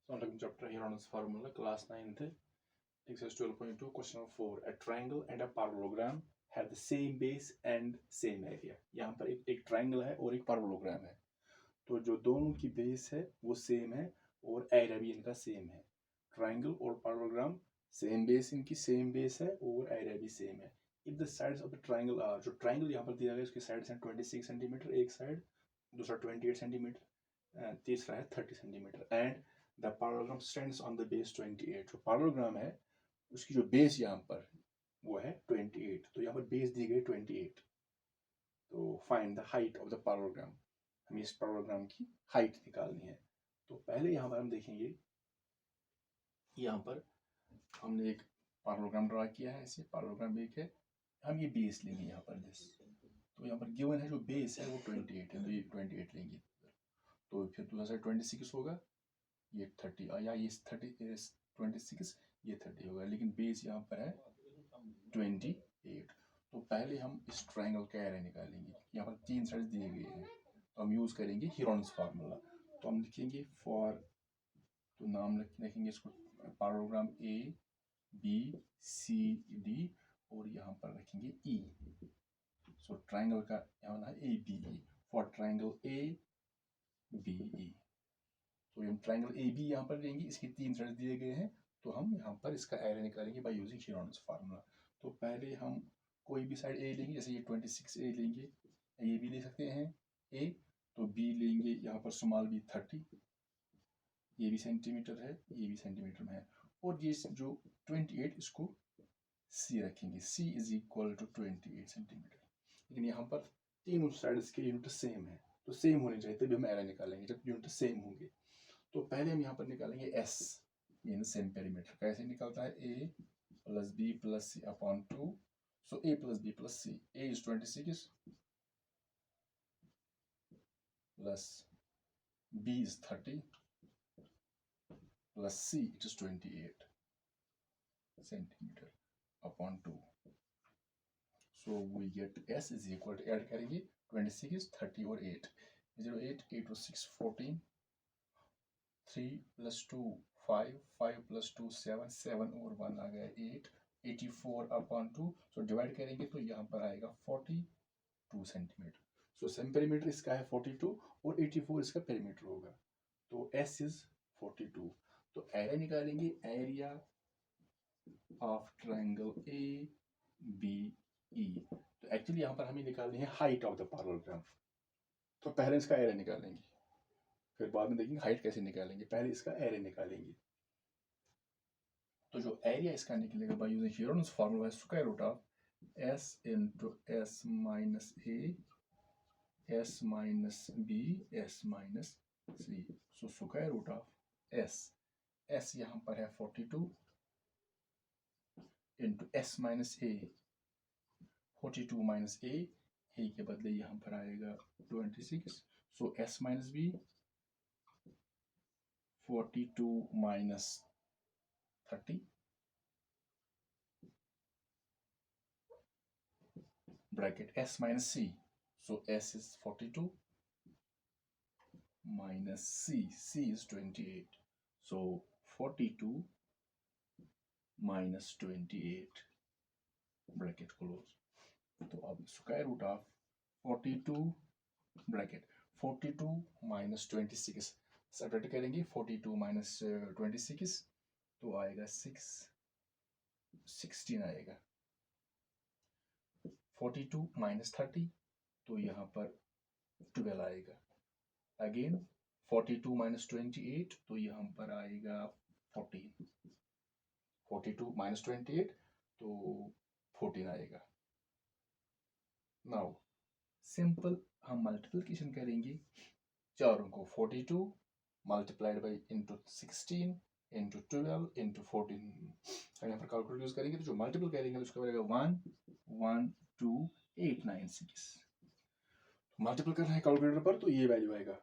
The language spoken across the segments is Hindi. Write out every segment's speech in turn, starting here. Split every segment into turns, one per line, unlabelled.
Second chapter Heron's formula, class 9th, exercise 12.2, question number 4. A triangle and a parallelogram have the same base and same area. यहाँ पर एक ट्राइंगल है और एक पैरेललोग्राम है, तो जो दोनों की बेस है वो सेम है और एरिया भी इनका सेम है. ट्राइंगल और पैरेललोग्राम सेम बेस, इनकी सेम बेस है और एरिया भी सेम है. If the sides of the triangle are, जो ट्राइंगल यहाँ पर दिया गया है उसकी साइड्स हैं 26 सेंटीमीटर एक साइड, दूसरा 28 सेंटीमीटर, तीसरा है 30 centimetre, and the parallelogram stands on the base 28. जो पैरेललोग्राम है उसकी जो बेस यहाँ पर वो है 28, तो यहाँ पर बेस दी गई 28. तो find the height of the parallelogram, हमें इस पैरेललोग्राम की हाइट निकालनी है. तो पहले यहाँ पर हम देखेंगे, यहाँ पर हमने एक पैरेललोग्राम ड्रा किया है, ऐसे पैरेललोग्राम एक है, हम ये बेस लेंगे यहाँ पर दिस. तो यहाँ पर गिवन है जो बेस है वो 28 है, तो ये 28 लेंगे. तो फिर दूसरा साइड 26 होगा, ये 30, या ये 26 ये 30 होगा, लेकिन बेस यहाँ पर है 28. तो पहले हम इस ट्राइंगल का एरिया निकालेंगे. यहाँ पर 3 साइड दिए गए हैं, तो हम यूज करेंगे हीरोन्स फार्मूला. तो हम लिखेंगे फॉर, तो नाम लिखेंगे इसको parallelogram A B C D और यहाँ पर रखेंगे ई. सो ट्राइंगल का यहाँ है A B E, for triangle A B E. तो हम ट्राइंगल ए बी यहाँ पर लेंगे, इसके 3 साइड दिए गए हैं, तो हम यहाँ पर इसका एरिया निकालेंगे बाय यूजिंग हीरोन्स फार्मूला. तो पहले हम कोई भी साइड ए लेंगे, जैसे ये 26 ए लेंगे, ये भी ले सकते हैं ए. तो बी लेंगे यहाँ पर स्मॉल बी 30, ये भी सेंटीमीटर है, ये भी सेंटीमीटर में है, और ये जो 28 इसको सी रखेंगे, सी इज इक्वल टू 28 सेंटीमीटर. लेकिन यहाँ पर तीनों साइड्स के यूनिट सेम है, तो सेम होने चाहिए तभी हम एरिया निकालेंगे जब यूनिट सेम होंगे. तो पहले हम यहाँ पर निकालेंगे एस इन सेम पेरीमीटर. कैसे निकलता है, A plus B plus C upon 2. So A plus B plus C, A is 26 plus b is 30 plus c it is 28 centimeter upon 2. So we get s is equal to, add करेंगे 26 30 और 8, 0 8 8 और 6 14, 3 plus 2 5 5 plus 2 7 7 और 1 आ गया 8, 84 upon 2. सो डिवाइड करेंगे तो यहाँ पर आएगा 42 सेंटीमीटर. सो सेम पेरीमीटर इसका है 42 और 84 इसका पेरीमीटर होगा, तो s इज 42. तो एरिया निकालेंगे, area of triangle A B E. तो एक्चुअली यहाँ पर हमें निकालनी है हाइट ऑफ द पैरेललोग्राम. तो पहले इसका एरिया निकालेंगे, फिर बाद में देखेंगे हाइट कैसे निकालेंगे, पहले इसका एरिया निकालेंगे. तो जो एरिया इसका निकलेगा by using Heron's formula, square root of s into s minus a s minus b s minus c. So square root of s यहाँ पर है 42 into s minus a, 42 minus a के बदले यहाँ पर आएगा 26. So s minus b 42 minus 30 bracket s minus c. So s is 42 minus c is 28. So 42 minus 28 bracket close. तो अब square root of 42 bracket 42 minus 26 separate करेंगे, 42 माइनस 26 तो आएगा 16 आएगा. 42 माइनस 30 तो यहाँ पर 12 आएगा. अगेन 42 माइनस 28 तो यहाँ पर आएगा 14. 42 माइनस 28 तो 14 आएगा. नाउ सिंपल हम मल्टीप्लिकेशन करेंगे चारों को, 42 multiplied by into 16 into 12 into 14. हम यहाँ पर कैलकुलेटर यूज करेंगे, तो जो मल्टीपल करेंगे उसका बनेगा 1 1 2 8 9 6. मल्टीपल करना है कैलकुलेटर पर तो ये वैल्यू आएगा,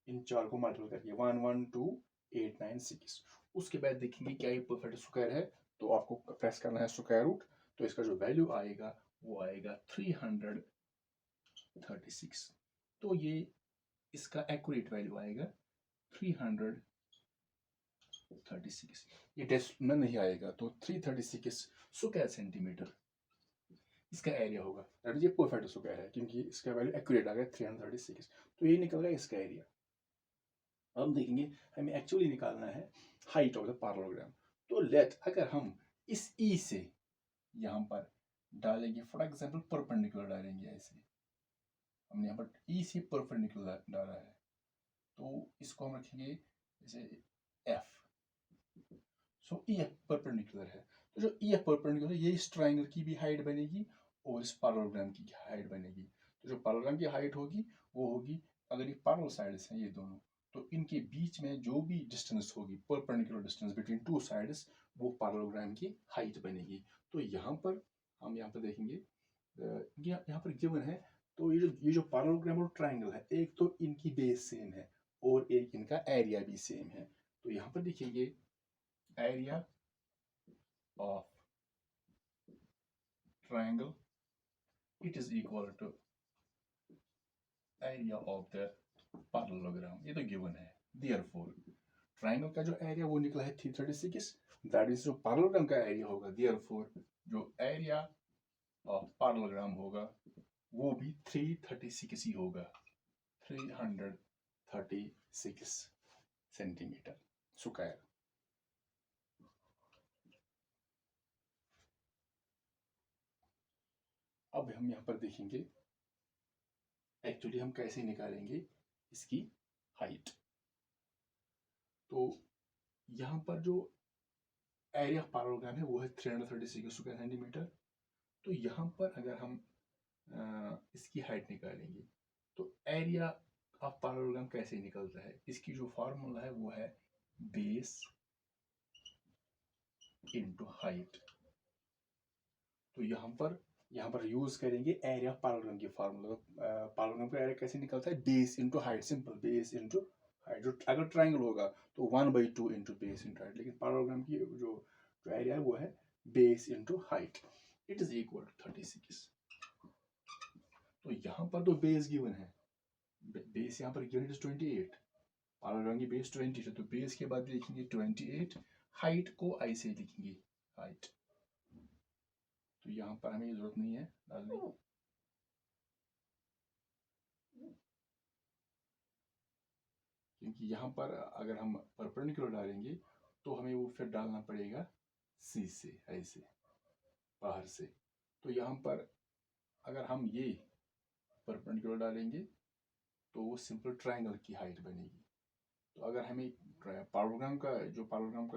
इन चार को मल्टीपल करके 1 1 2 8 9 6. उसके बाद देखेंगे क्या ये परफेक्ट स्क्वायर है, तो आपको प्रेस करना है स्क्वायर रूट. तो इसका जो वैल्यू आएगा वो आएगा 336. तो ये इसका एक्यूरेट वैल्यू आएगा 336 36, ये डेसिमल नहीं आएगा, तो 336 स्क्वायर सेंटीमीटर इसका एरिया होगा। दैट इज ये परफेक्ट स्क्वायर है क्योंकि इसका वैल्यू एक्यूरेट आ गया 336, तो ये निकल गया इसका एरिया। अब हम देखेंगे हमें एक्चुअली निकालना है हाइट ऑफ द पैरेललोग्राम। तो लेट अगर हम इस ई से यहाँ पर डालेंगे, फॉर एग्जांपल परपेंडिकुलर डालेंगे, ऐसे हमने यहाँ पर ई से परपेंडिकुलर डाला है, तो इसको हम रखेंगे जैसे एफ। सो ई एफ परपेंडिकुलर है, तो जो ई एफ परपेंडिकुलर है ये इस ट्राइंगल की भी हाइट बनेगी और इस पैरेललोग्राम की हाइट बनेगी। तो जो पैरेललोग्राम की हाइट होगी वो होगी, अगर ये पैरेलल साइड्स हैं ये दोनों, तो इनके बीच में जो भी डिस्टेंस होगी, perpendicular distance between two sides, वो पैरेललोग्राम की हाइट बनेगी। तो यहाँ पर हम यहाँ पर देखेंगे यहाँ पर गिवन है, तो ये जो पैरेललोग्राम और ट्राइंगल है, एक तो इनकी बेस सेम है और एक इनका एरिया भी सेम है। तो यहाँ पर देखिए area of triangle, it is equal to area of the parallelogram, ये तो गिवन है। therefore ट्राइंगल का जो एरिया वो निकला है 336, दैट इज जो पैरेललोग्राम का एरिया होगा, therefore जो एरिया ऑफ पैरेललोग्राम होगा वो भी 336 ही होगा, 336 सेंटीमीटर स्क्वायर। अब हम यहाँ पर देखेंगे एक्चुअली हम कैसे निकालेंगे इसकी हाइट। तो यहाँ पर जो एरिया ऑफ पैरेललोग्राम है वो है 336 स्क्वायर सेंटीमीटर। तो यहाँ पर अगर हम इसकी हाइट निकालेंगे तो एरिया ऑफ पैरेललोग्राम कैसे निकलता है, इसकी जो फार्मूला है वो है बेस इनटू हाइट। तो यहाँ पर यूज करेंगे एरिया ऑफ पैरेललोग्राम की फार्मूला। पैरेललोग्राम का एरिया कैसे निकलता है, base into height, simple base into height. जो अगर ट्राइंगल होगा तो 1/2 इनटू बेस इनटू हाइट, लेकिन पैरेललोग्राम की जो एरिया है वो है base into height, it is equal to 36। तो यहाँ पर तो बेस गिवन है, बेस यहाँ पर गिवन इज 28, पैरेललोग्राम की बेस 20 है, तो बेस के बाद लिखेंगे 28, हाइट को ऐसे लिखेंगे हाइट। तो यहाँ पर हमें जरूरत नहीं है डालने की, क्योंकि यहाँ पर अगर हम परपेंडिकुलर डालेंगे तो हमें वो फिर डालना पड़ेगा सी से ऐसे बाहर से। तो यहाँ पर अगर हम ये परपेंडिकुलर डालेंगे तो वो सिंपल ट्राइंगल की हाइट बनेगी। तो अगर हमें पैरेललोग्राम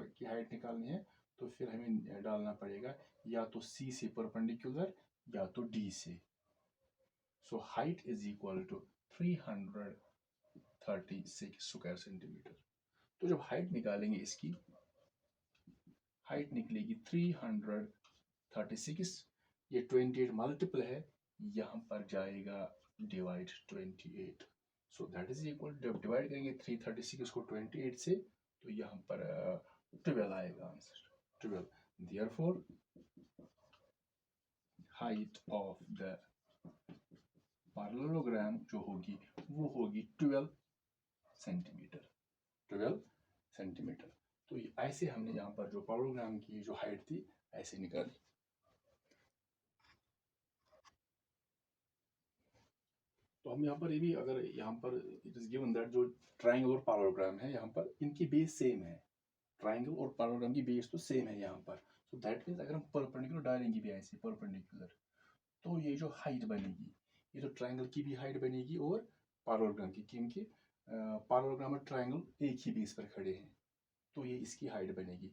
की हाइट निकालनी है तो फिर हमें डालना पड़ेगा या तो सी से परपेंडिकुलर या तो डी से। So height is equal to 336 square centimetre. तो जब हाइट निकालेंगे इसकी हाइट निकलेगी 336, ये 28 मल्टीपल है, यहाँ पर जाएगा divide 28। So that is equal, जब डिवाइड करेंगे 336 को 28 से तो यहाँ पर 12 आएगा answer, 12। Therefore height of the parallelogram जो होगी वो होगी 12 सेंटीमीटर, 12 सेंटीमीटर। तो ऐसे हमने यहाँ पर जो पैरेललोग्राम की जो हाइट थी ऐसे निकाली। तो हम यहाँ पर ये भी, अगर यहाँ पर इट इज गिवन दैट जो ट्राइंगल और पैरेललोग्राम है यहाँ पर इनकी बेस सेम है, ट्राइंगल और पैरेललोग्राम की बेस तो सेम है यहाँ पर। सो दैट मीन्स अगर हम परपेंडिकुलर डालेंगे भी ऐसे परपेंडिकुलर, तो ये जो हाइट बनेगी ये तो ट्राइंगल की भी हाइट बनेगी और पैरेललोग्राम की, क्योंकि पैरेललोग्राम और ट्राइंगल एक ही बेस पर खड़े हैं, तो ये इसकी हाइट बनेगी।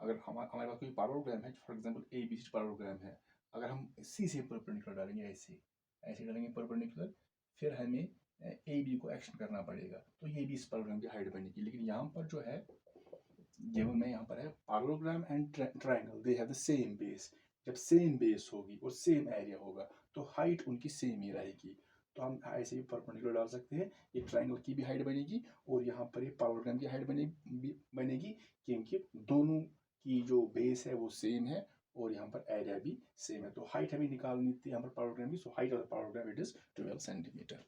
अगर हमारे पास कोई पैरेललोग्राम है, फॉर एग्जांपल ABC पैरेललोग्राम है, अगर हम सी से परपेंडिकुलर डालेंगे ऐसे डालेंगे परपेंडिकुलर, फिर हमें AB को एक्सटेंड करना पड़ेगा, तो ये भी इस पैरेललोग्राम की हाइट बनेगी। लेकिन यहाँ पर जो है गिवन में यहाँ पर है parallelogram and triangle they have the same base. जब सेम बेस होगी और सेम एरिया होगा तो हाइट उनकी सेम ही रहेगी। तो हम ऐसे भी परपेंडिकुलर डाल सकते हैं, ये ट्राइंगल की भी हाइट बनेगी और यहाँ पर ये पैरेललोग्राम की हाइट बनेगी, क्योंकि दोनों की जो बेस है वो सेम है और यहाँ पर एरिया भी सेम है। तो हाइट हमें निकालनी थी यहाँ पर पैरेललोग्राम की, so height of the parallelogram it is 12 centimetre.